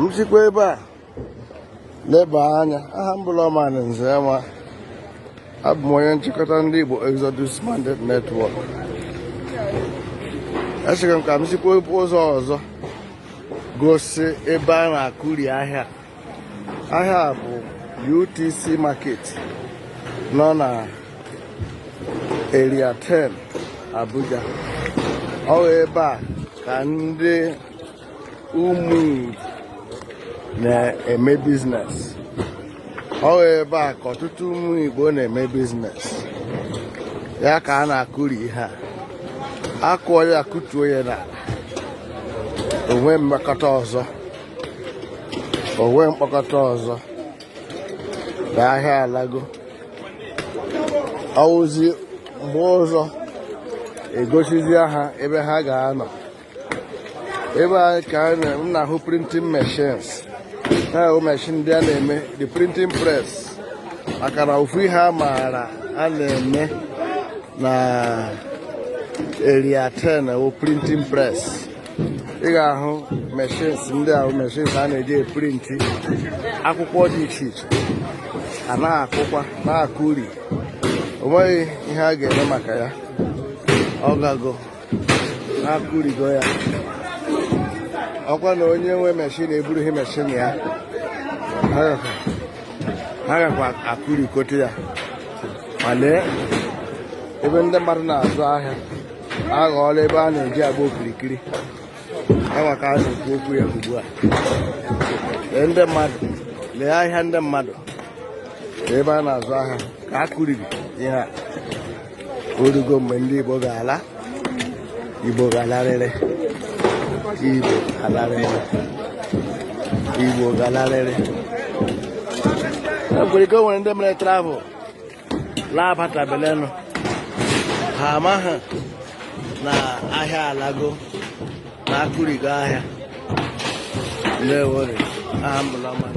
m sikwa ebe a leba anya. Aha m bụ Lọman Nzema. Abụ m onye nchịkọta ndị Igbo Exodus Mandate Network. Echekwa m ka m sikwa ụzọ ọzọ gosi ebe a na-akụri ahịa. Ahịa bụ UTC Market nọ na Area 10 Abuja. Ọ bụ ebe a ka ndị ụmụ na-eme biznes. Ọ bụ ebe a ka ọtụtụ ụmụ Igbo na-eme biznes. Ya ka a na-akụri ihe a. Akụọ ya akụtuo ya n'ala. Onwe mkpakọta ọzọ. Na ahịa alago. Ọwụzi mgbe ọzọ egosizi ha ebe ha ga-anọ. Ebe a ka m na-ahụ printing machines. Na-ahụ machine ndị a na-eme the printing press. Maka na ofu ihe a maara a na-eme na Area 10 o printing press. Ị ga-ahụ machines ndị ahụ machines a na-eji eprinti akwụkwọ dị iche iche. A na-akụkwa na-akụri. O nweghị ihe a ga-eme maka ya. Ọ gago na-akụrigo ya. Ọkwa na onye nwe machine eburughị machine ya. Ha gakwa akụrikote ya. Ma lee ebe ndị mmadụ na-azụ ahịa aghọọla ebe a na-eji agba okirikiri. Enwe ka a na-ekwu okwu ya ugbu a. Lee ndị mmadụ, lee ahịa ndị mmadụ. Ebe a na-azụ ahịa ka a kụriri ihe a. Orugo mgbe ndị Igbo ga-ala. Igbo ga-alarịrị. Igbo ga-alarịrị. Ekwere ka o nwere ndị mere travel laabatabelenụ. Ha amaghị na ahịa alago na akụrigo ahịa. Ndewo. Aha m bụ Lọman.